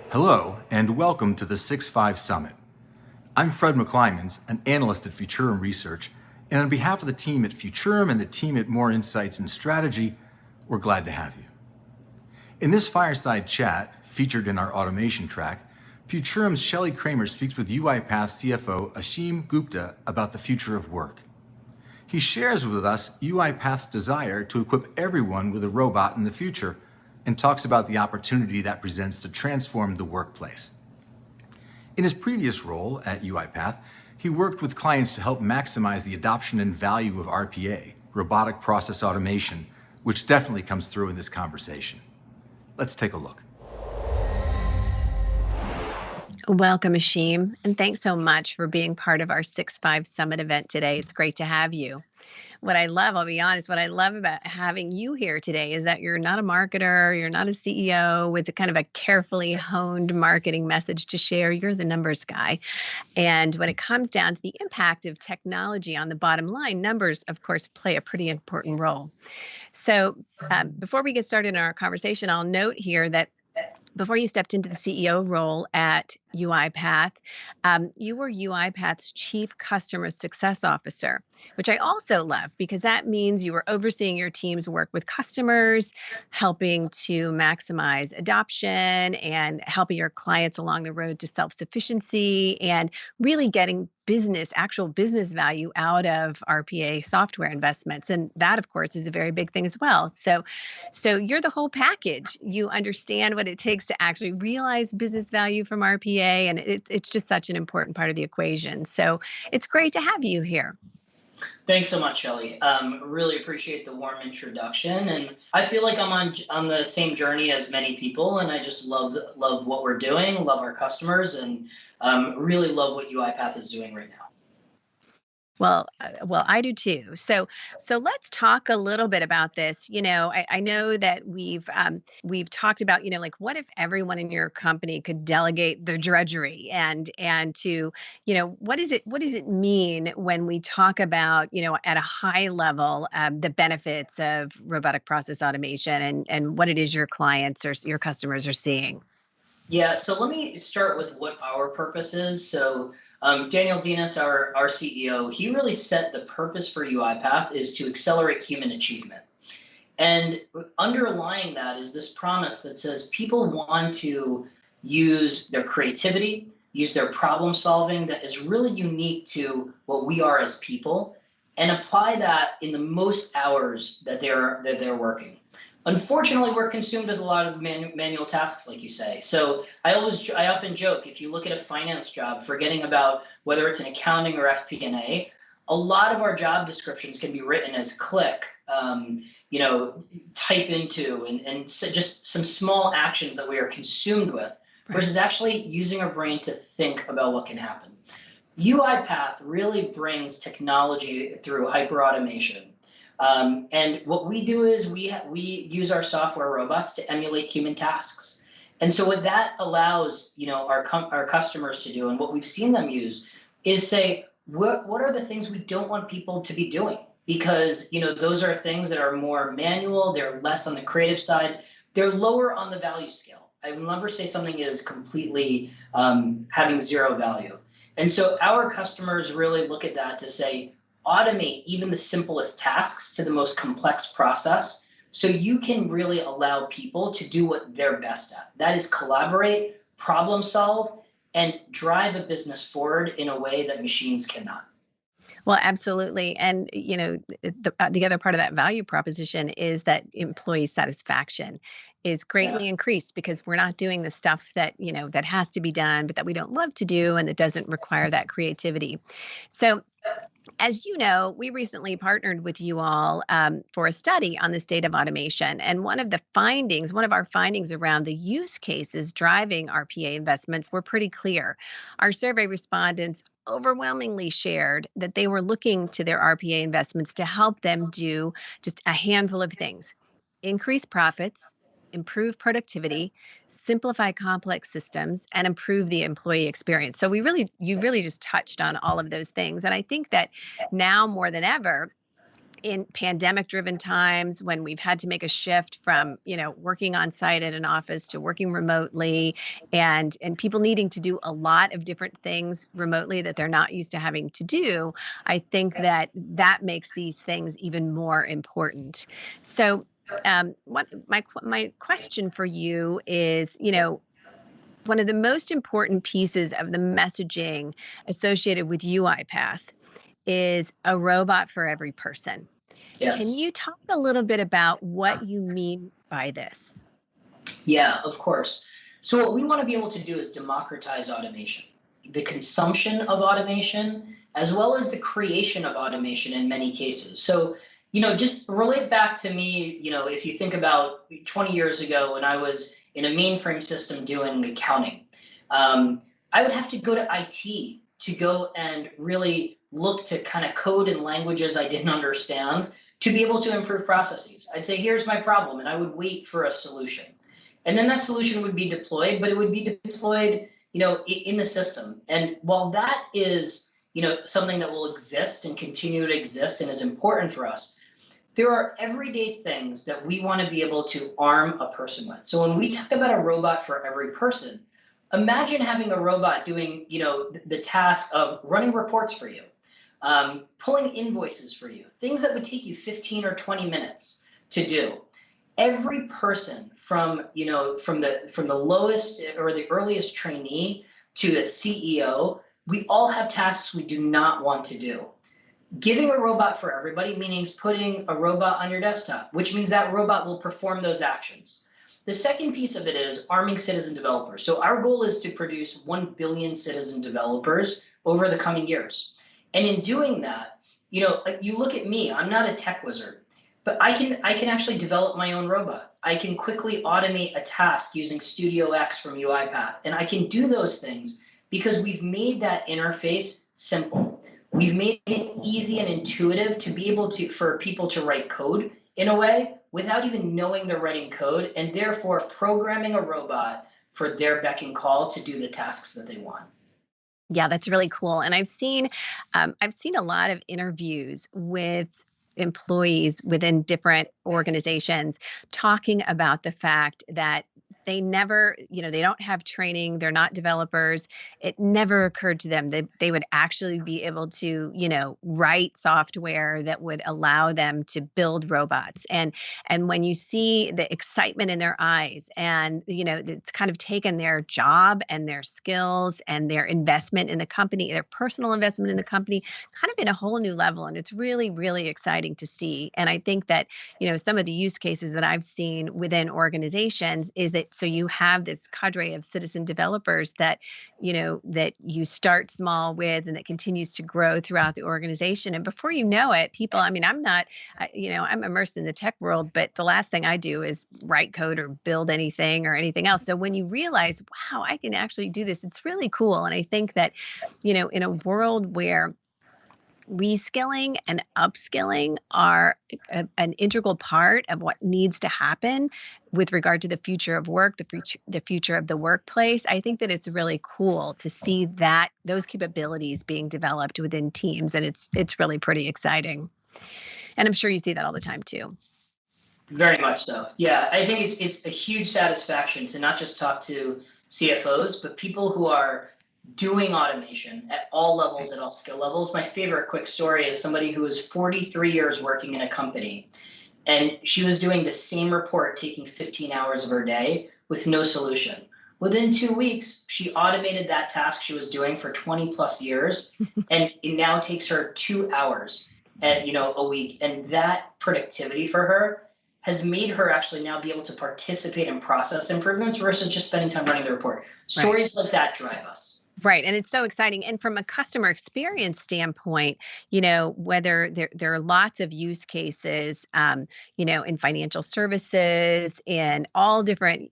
Hello, and welcome to the 6-5 Summit. I'm Fred McClymans, an analyst at Futurum Research, and on behalf of the team at Futurum and the team at More Insights and Strategy, we're glad to have you. In this fireside chat, featured in our automation track, Futurum's Shelley Kramer speaks with UiPath CFO Ashim Gupta about the future of work. He shares with us UiPath's desire to equip everyone with a robot in the future and talks about the opportunity that presents to transform the workplace. In his previous role at UiPath, he worked with clients to help maximize the adoption and value of RPA, robotic process automation, which definitely comes through in this conversation. Let's take a look. Welcome, Ashim, and thanks so much for being part of our 6-5 Summit event today. It's great to have you. What I love, I'll be honest, what I love about having you here today is that you're not a marketer, you're not a CEO with a kind of a carefully honed marketing message to share. You're the numbers guy. And when it comes down to the impact of technology on the bottom line, numbers, of course, play a pretty important role. So before we get started in our conversation, I'll note here that before you stepped into the CEO role at UiPath, you were UiPath's Chief Customer Success Officer, which I also love because that means you were overseeing your team's work with customers, helping to maximize adoption and helping your clients along the road to self-sufficiency and really getting actual business value out of RPA software investments. And that, of course, is a very big thing as well. So you're the whole package. You understand what it takes to actually realize business value from RPA, and it's just such an important part of the equation. So it's great to have you here. Thanks so much, Shelley. Really appreciate the warm introduction, and I feel like I'm on the same journey as many people, and I just love what we're doing, love our customers, and really love what UiPath is doing right now. Well, I do too. So let's talk a little bit about this. I know that we've talked about, like, what if everyone in your company could delegate their drudgery and to, what does it mean when we talk about, at a high level, the benefits of robotic process automation and what it is your clients or your customers are seeing? Yeah, so let me start with what our purpose is. So Daniel Dinas, our CEO, he really set the purpose for UiPath is to accelerate human achievement. And underlying that is this promise that says people want to use their creativity, use their problem solving that is really unique to what we are as people, and apply that in the most hours that they're working. Unfortunately, we're consumed with a lot of manual tasks, like you say. So I often joke, if you look at a finance job, forgetting about whether it's an accounting or FP&A, a lot of our job descriptions can be written as click, type into, and so just some small actions that we are consumed with, versus actually using our brain to think about what can happen. UiPath really brings technology through hyperautomation. And what we do is we use our software robots to emulate human tasks. And so what that allows, our customers to do, and what we've seen them use, is say, what are the things we don't want people to be doing? Because those are things that are more manual, they're less on the creative side, they're lower on the value scale. I will never say something is completely having zero value. And so our customers really look at that to say, automate even the simplest tasks to the most complex process so you can really allow people to do what they're best at. That is collaborate, problem solve, and drive a business forward in a way that machines cannot. Well, absolutely. And, the other part of that value proposition is that employee satisfaction is greatly increased because we're not doing the stuff that, that has to be done, but that we don't love to do and that doesn't require that creativity. So as you know, we recently partnered with you all for a study on the state of automation. And one of our findings around the use cases driving RPA investments were pretty clear. Our survey respondents overwhelmingly shared that they were looking to their RPA investments to help them do just a handful of things: increase profits, improve productivity, simplify complex systems, and improve the employee experience. So you really just touched on all of those things. And I think that now more than ever, in pandemic driven times when we've had to make a shift from working on site at an office to working remotely, and people needing to do a lot of different things remotely that they're not used to having to do. I think that makes these things even more important. So what my question for you is, one of the most important pieces of the messaging associated with UiPath is a robot for every person. Can Yes. you talk a little bit about what you mean by this? Yeah, of course. So what we want to be able to do is democratize automation, the consumption of automation, as well as the creation of automation in many cases. So, just relate back to me, if you think about 20 years ago when I was in a mainframe system doing accounting, I would have to go to IT to go and really look to kind of code in languages I didn't understand to be able to improve processes. I'd say, here's my problem, and I would wait for a solution. And then that solution would be deployed, but it would be deployed, in the system. And while that is, something that will exist and continue to exist and is important for us, there are everyday things that we want to be able to arm a person with. So when we talk about a robot for every person, imagine having a robot doing, the task of running reports for you, pulling invoices for you, things that would take you 15 or 20 minutes to do. Every person from the lowest or the earliest trainee to the CEO, we all have tasks we do not want to do. Giving a robot for everybody means putting a robot on your desktop, which means that robot will perform those actions. The second piece of it is arming citizen developers. So our goal is to produce 1 billion citizen developers over the coming years. And in doing that, you look at me, I'm not a tech wizard, but I can actually develop my own robot. I can quickly automate a task using Studio X from UiPath. And I can do those things because we've made that interface simple. We've made it easy and intuitive to be able for people to write code in a way without even knowing they're writing code, and therefore programming a robot for their beck and call to do the tasks that they want. Yeah, that's really cool. And I've seen a lot of interviews with employees within different organizations talking about the fact that they never, they don't have training, they're not developers. It never occurred to them that they would actually be able to, write software that would allow them to build robots. And when you see the excitement in their eyes, and it's kind of taken their job and their skills and their investment in the company, their personal investment in the company, kind of in a whole new level. And it's really, really exciting to see. And I think that, some of the use cases that I've seen within organizations is that so you have this cadre of citizen developers that, that you start small with and that continues to grow throughout the organization. And before you know it, people, I'm not, I'm immersed in the tech world, but the last thing I do is write code or build anything or anything else. So when you realize, wow, I can actually do this, it's really cool. And I think that, in a world where reskilling and upskilling are an integral part of what needs to happen with regard to the future of work, the future of the workplace. I think that it's really cool to see that those capabilities being developed within teams, and it's really pretty exciting. And I'm sure you see that all the time too. Very much so. Yeah, I think it's a huge satisfaction to not just talk to CFOs, but people who are doing automation at all levels, at all skill levels. My favorite quick story is somebody who was 43 years working in a company, and she was doing the same report, taking 15 hours of her day with no solution. Within 2 weeks, she automated that task she was doing for 20 plus years, and it now takes her 2 hours a week. And that productivity for her has made her actually now be able to participate in process improvements versus just spending time running the report. Stories like that drive us. Right. And it's so exciting. And from a customer experience standpoint, whether there are lots of use cases, in financial services, in all different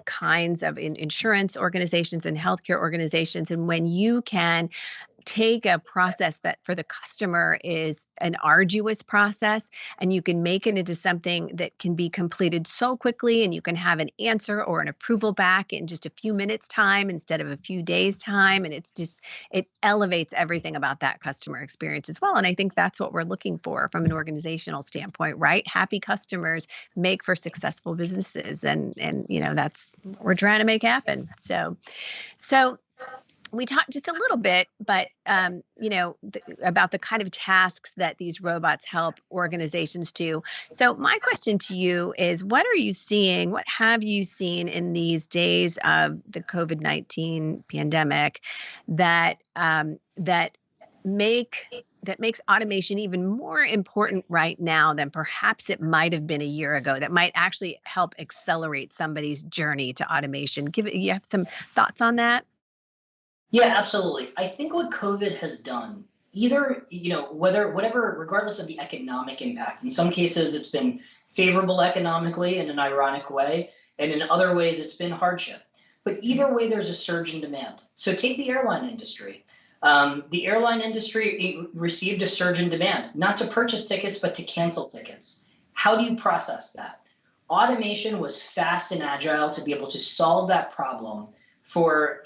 kinds of insurance organizations and healthcare organizations. And when you can take a process that for the customer is an arduous process, and you can make it into something that can be completed so quickly, and you can have an answer or an approval back in just a few minutes time instead of a few days time. And it elevates everything about that customer experience as well. And I think that's what we're looking for from an organizational standpoint, right? Happy customers make for successful businesses. And that's what we're trying to make happen. So we talked just a little bit, but about the kind of tasks that these robots help organizations do. So my question to you is, what are you seeing? What have you seen in these days of the COVID-19 pandemic that makes automation even more important right now than perhaps it might have been a year ago? That might actually help accelerate somebody's journey to automation. You have some thoughts on that? Yeah, absolutely. I think what COVID has done, either, regardless of the economic impact, in some cases it's been favorable economically in an ironic way, and in other ways it's been hardship. But either way, there's a surge in demand. So take the airline industry. The airline industry received a surge in demand, not to purchase tickets, but to cancel tickets. How do you process that? Automation was fast and agile to be able to solve that problem for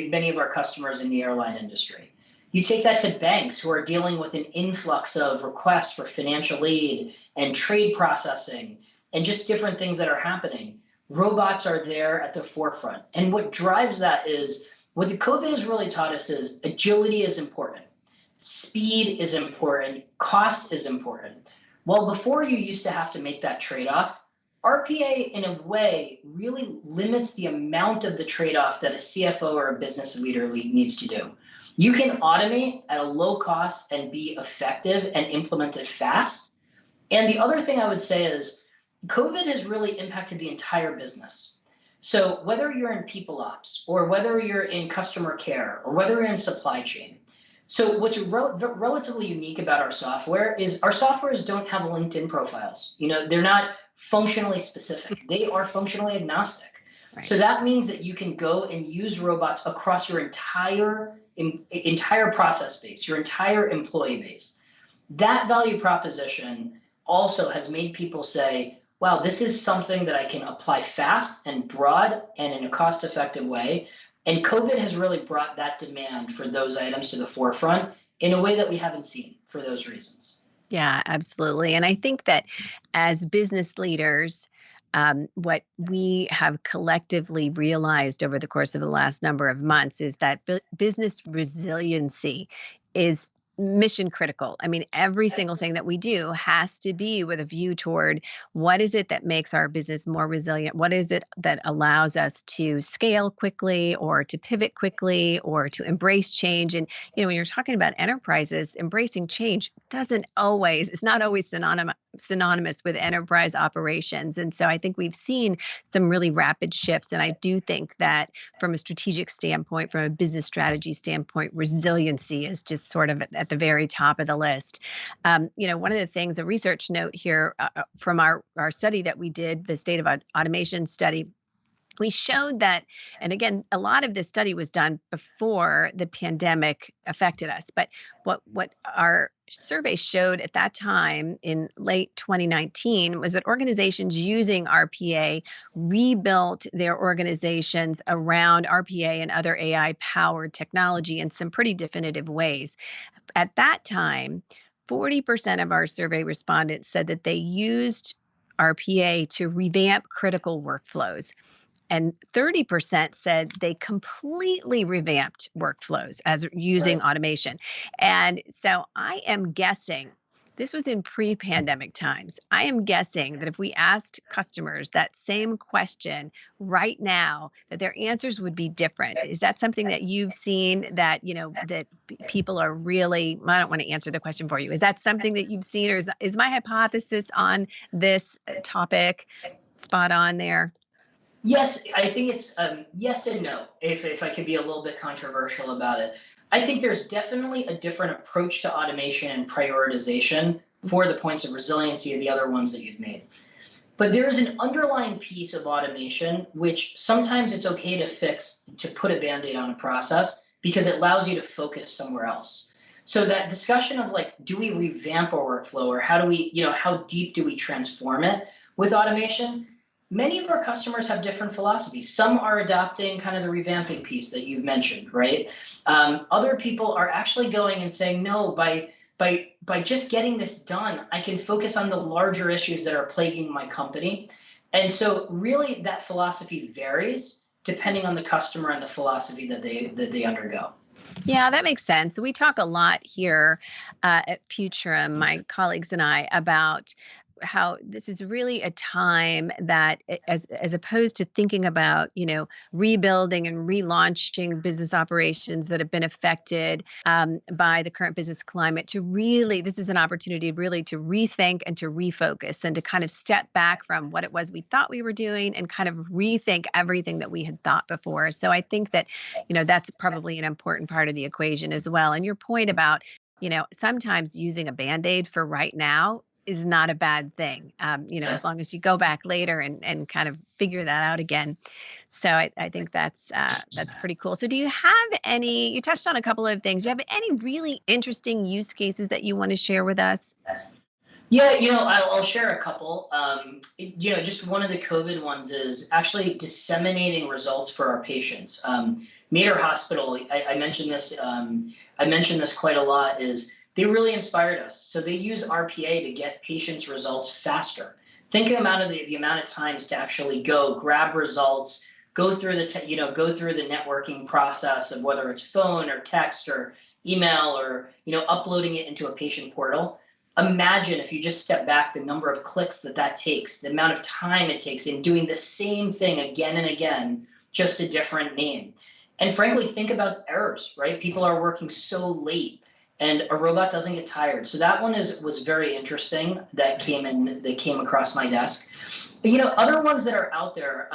many of our customers in the airline industry. You take that to banks who are dealing with an influx of requests for financial aid and trade processing and just different things that are happening. Robots are there at the forefront. And what drives that is, what the COVID has really taught us is agility is important. Speed is important. Cost is important. Well, before you used to have to make that trade-off, RPA, in a way, really limits the amount of the trade-off that a CFO or a business leader needs to do. You can automate at a low cost and be effective and implement it fast. And the other thing I would say is COVID has really impacted the entire business. So whether you're in people ops or whether you're in customer care or whether you're in supply chain. So what's relatively unique about our software is our softwares don't have LinkedIn profiles. They're not functionally specific. They are functionally agnostic. Right. So that means that you can go and use robots across your entire process base, your entire employee base. That value proposition also has made people say, wow, this is something that I can apply fast and broad and in a cost-effective way. And COVID has really brought that demand for those items to the forefront in a way that we haven't seen for those reasons. Yeah, absolutely. And I think that as business leaders, what we have collectively realized over the course of the last number of months is that business resiliency is mission critical. I mean, every single thing that we do has to be with a view toward what is it that makes our business more resilient? What is it that allows us to scale quickly or to pivot quickly or to embrace change? And, when you're talking about enterprises, embracing change it's not always synonymous with enterprise operations. And so I think we've seen some really rapid shifts. And I do think that from a strategic standpoint, from a business strategy standpoint, resiliency is just sort of at the very top of the list. One of the things, a research note here from our study that we did, the State of Automation study, we showed that, and again, a lot of this study was done before the pandemic affected us. But what our survey showed at that time in late 2019 was that organizations using RPA rebuilt their organizations around RPA and other AI-powered technology in some pretty definitive ways. At that time, 40% of our survey respondents said that they used RPA to revamp critical workflows. And 30% said they completely revamped workflows as using automation. And so I am guessing, this was in pre-pandemic times, I am guessing that if we asked customers that same question right now, that their answers would be different. Is that something that you've seen that, that people are really, I don't want to answer the question for you. Is that something that you've seen, or is my hypothesis on this topic spot on there? Yes, I think it's yes and no, if I could be a little bit controversial about it. I think there's definitely a different approach to automation and prioritization for the points of resiliency and the other ones that you've made. But there is an underlying piece of automation which sometimes it's okay to fix, to put a Band-Aid on a process, because it allows you to focus somewhere else. So that discussion of like, do we revamp our workflow, or how do we, how deep do we transform it with automation? Many of our customers have different philosophies. Some are adopting kind of the revamping piece that you've mentioned, right? Other people are actually going and saying, no, by just getting this done, I can focus on the larger issues that are plaguing my company. And so really that philosophy varies depending on the customer and the philosophy that they undergo. Yeah, that makes sense. We talk a lot here at Futurum, my colleagues and I, about how this is really a time that as opposed to thinking about, rebuilding and relaunching business operations that have been affected by the current business climate, to really, this is an opportunity really to rethink and to refocus and to kind of step back from what it was we thought we were doing and kind of rethink everything that we had thought before. So I think that, that's probably an important part of the equation as well. And your point about, sometimes using a Band-Aid for right now is not a bad thing, as long as you go back later and kind of figure that out again. So I think that's pretty cool. So do you have any, you touched on a couple of things, do you have any really interesting use cases that you want to share with us? Yeah, I'll share a couple. Just one of the COVID ones is actually disseminating results for our patients. Mater Hospital, I mentioned this. I mentioned this quite a lot. Is they really inspired us. So they use RPA to get patients' results faster. Think about the amount of times to actually go grab results, go through the go through the networking process of whether it's phone or text or email or uploading it into a patient portal. Imagine if you just step back the number of clicks that takes, the amount of time it takes in doing the same thing again and again, just a different name. And frankly, think about errors, right? People are working so late and a robot doesn't get tired. So that one was very interesting that came across my desk. Other ones that are out there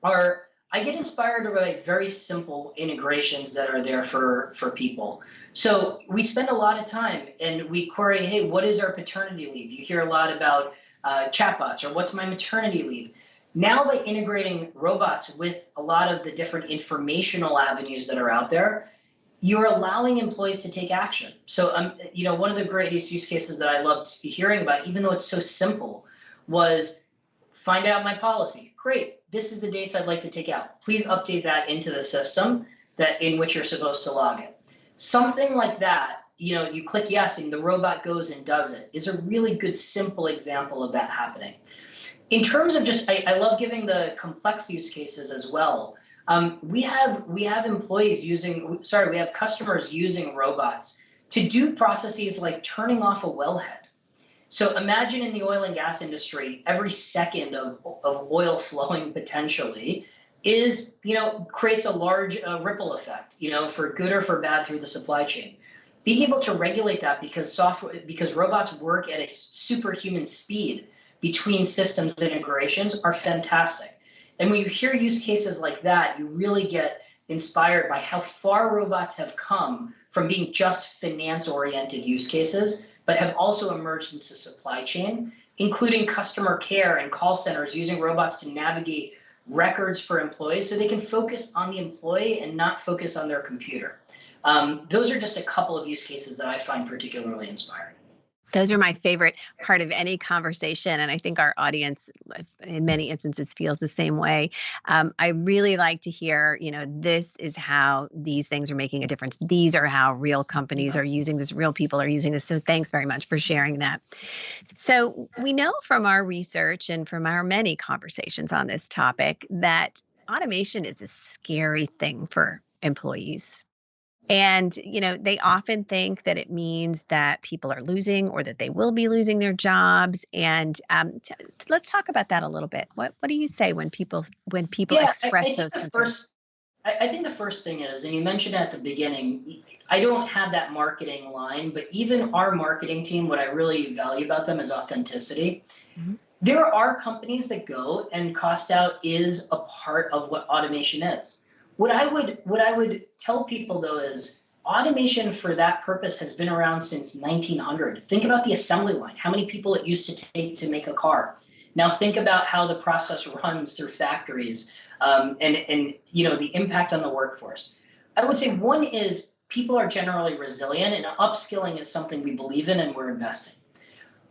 are, I get inspired by very simple integrations that are there for people. So we spend a lot of time and we query, hey, what is our paternity leave? You hear a lot about chatbots or what's my maternity leave? Now by integrating robots with a lot of the different informational avenues that are out there, you're allowing employees to take action. So, one of the greatest use cases that I loved hearing about, even though it's so simple, was find out my policy. Great. This is the dates I'd like to take out. Please update that into the system in which you're supposed to log it. Something like that, you click yes and the robot goes and does it, is a really good, simple example of that happening. In terms of just, I love giving the complex use cases as well. We have customers using robots to do processes like turning off a wellhead. So imagine in the oil and gas industry, every second of oil flowing potentially creates a large ripple effect, for good or for bad through the supply chain. Being able to regulate that because robots work at a superhuman speed between systems integrations are fantastic. And when you hear use cases like that, you really get inspired by how far robots have come from being just finance-oriented use cases, but have also emerged into supply chain, including customer care and call centers using robots to navigate records for employees so they can focus on the employee and not focus on their computer. Those are just a couple of use cases that I find particularly inspiring. Those are my favorite part of any conversation. And I think our audience in many instances feels the same way. I really like to hear, this is how these things are making a difference. These are how real companies are using this, real people are using this. So thanks very much for sharing that. So we know from our research and from our many conversations on this topic that automation is a scary thing for employees. And, they often think that it means that people are losing or that they will be losing their jobs. And let's talk about that a little bit. What do you say when people express those concerns? I think the first thing is, and you mentioned at the beginning, I don't have that marketing line, but even our marketing team, what I really value about them is authenticity. Mm-hmm. There are companies that go and cost out is a part of what automation is. What I would tell people though is automation for that purpose has been around since 1900. Think about the assembly line, how many people it used to take to make a car. Now think about how the process runs through factories and the impact on the workforce. I would say one is people are generally resilient, and upskilling is something we believe in and we're investing.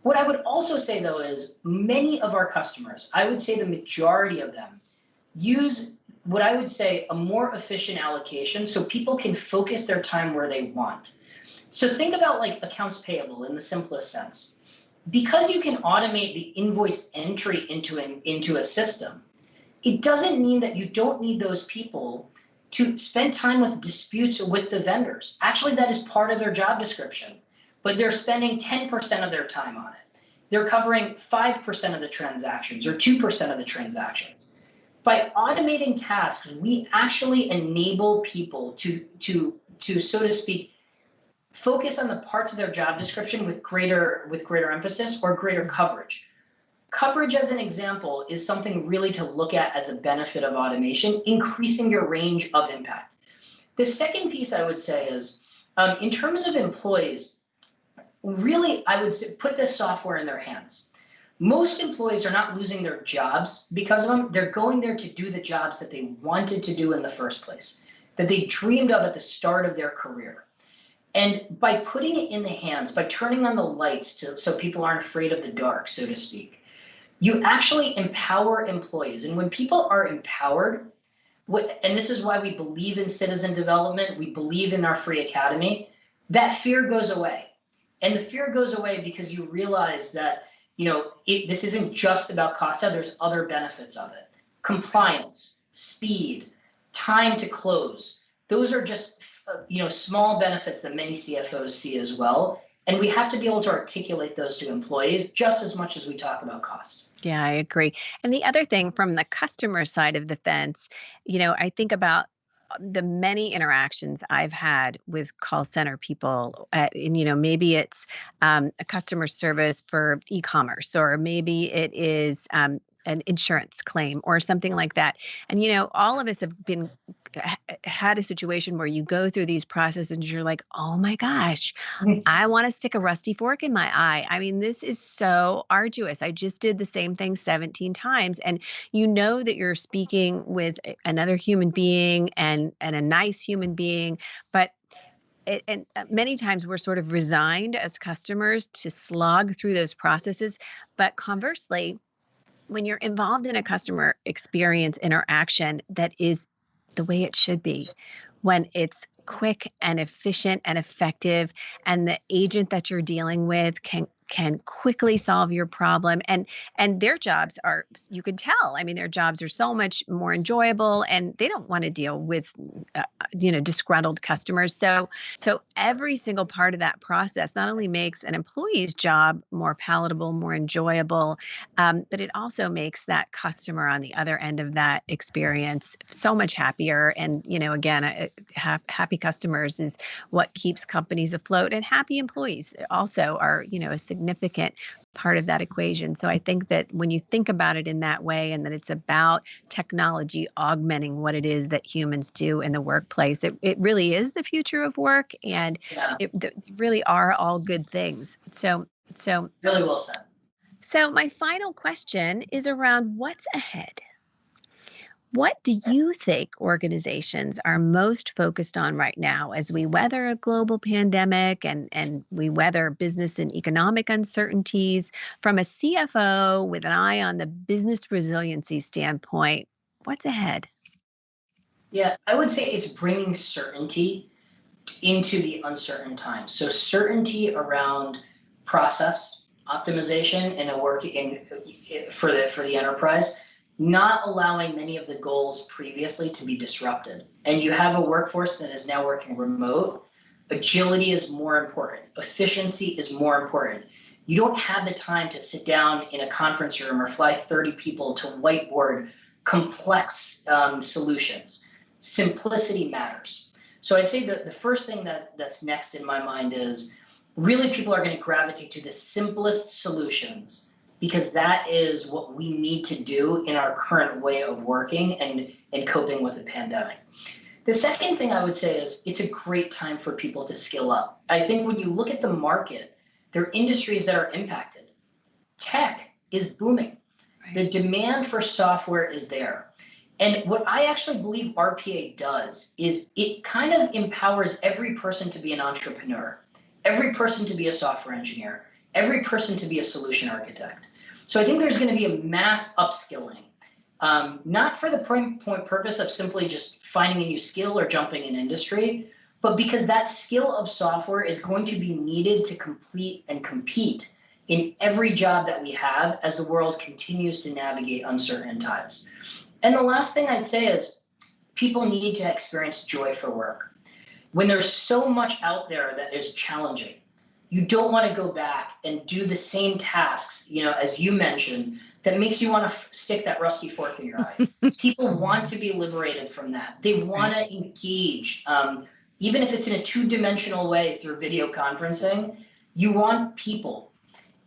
What I would also say, though, is many of our customers, I would say the majority of them, use what I would say a more efficient allocation so people can focus their time where they want. So think about like accounts payable in the simplest sense. Because you can automate the invoice entry into a system, it doesn't mean that you don't need those people to spend time with disputes with the vendors. Actually, that is part of their job description, but they're spending 10% of their time on it. They're covering 5% of the transactions or 2% of the transactions. By automating tasks, we actually enable people to so to speak, focus on the parts of their job description with greater emphasis or greater coverage. Coverage, as an example, is something really to look at as a benefit of automation, increasing your range of impact. The second piece I would say is, in terms of employees, really, I would say, put this software in their hands. Most employees are not losing their jobs because of them. They're going there to do the jobs that they wanted to do in the first place, that they dreamed of at the start of their career. And by putting it in the hands, by turning on the lights so people aren't afraid of the dark, so to speak, you actually empower employees. And when people are empowered, and this is why we believe in citizen development, we believe in our free academy, that fear goes away. And the fear goes away because you realize that, this isn't just about cost, there's other benefits of it. Compliance, speed, time to close. Those are just small benefits that many CFOs see as well. And we have to be able to articulate those to employees just as much as we talk about cost. Yeah, I agree. And the other thing from the customer side of the fence, I think about the many interactions I've had with call center people, and maybe it's a customer service for e-commerce, or maybe it is an insurance claim or something like that. And all of us have had a situation where you go through these processes and you're like, oh my gosh, I want to stick a rusty fork in my eye. I mean, this is so arduous. I just did the same thing 17 times. And that you're speaking with another human being and a nice human being, but many times we're sort of resigned as customers to slog through those processes. But conversely, when you're involved in a customer experience interaction that is the way it should be, when it's quick and efficient and effective, and the agent that you're dealing with can quickly solve your problem, and their jobs are, you can tell, I mean, their jobs are so much more enjoyable, and they don't want to deal with disgruntled customers. So every single part of that process not only makes an employee's job more palatable, more enjoyable, but it also makes that customer on the other end of that experience so much happier. And again, happy customers is what keeps companies afloat, and happy employees also are a significant part of that equation. So I think that when you think about it in that way, and that it's about technology augmenting what it is that humans do in the workplace, it really is the future of work, and it really are all good things. So really well said. So my final question is around what's ahead. What do you think organizations are most focused on right now as we weather a global pandemic and we weather business and economic uncertainties? From a CFO with an eye on the business resiliency standpoint, what's ahead? Yeah, I would say it's bringing certainty into the uncertain times. So certainty around process optimization for the enterprise, not allowing many of the goals previously to be disrupted. And you have a workforce that is now working remote. Agility is more important. Efficiency is more important. You don't have the time to sit down in a conference room or fly 30 people to whiteboard complex solutions. Simplicity matters. So I'd say that the first thing that's next in my mind is really people are going to gravitate to the simplest solutions, because that is what we need to do in our current way of working and coping with the pandemic. The second thing I would say is it's a great time for people to skill up. I think when you look at the market, there are industries that are impacted. Tech is booming. Right. The demand for software is there. And what I actually believe RPA does is it kind of empowers every person to be an entrepreneur, every person to be a software engineer, every person to be a solution architect. So I think there's going to be a mass upskilling, not for the point purpose of simply just finding a new skill or jumping in industry, but because that skill of software is going to be needed to complete and compete in every job that we have as the world continues to navigate uncertain times. And the last thing I'd say is people need to experience joy for work. When there's so much out there that is challenging, you don't want to go back and do the same tasks, as you mentioned, that makes you want to stick that rusty fork in your eye. People want to be liberated from that. They want to engage, even if it's in a two-dimensional way through video conferencing. You want people.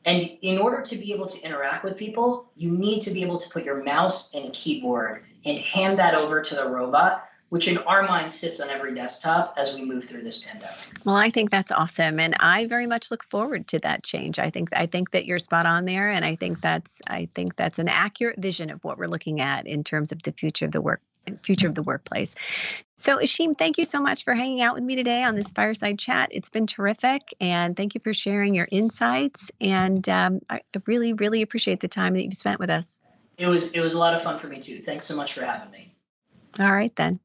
And in order to be able to interact with people, you need to be able to put your mouse and keyboard and hand that over to the robot, which in our mind sits on every desktop as we move through this pandemic. Well, I think that's awesome. And I very much look forward to that change. I think that you're spot on there. And I think that's an accurate vision of what we're looking at in terms of the future of the workplace. So Ashim, thank you so much for hanging out with me today on this fireside chat. It's been terrific. And thank you for sharing your insights. And I really, really appreciate the time that you've spent with us. It was a lot of fun for me too. Thanks so much for having me. All right, then.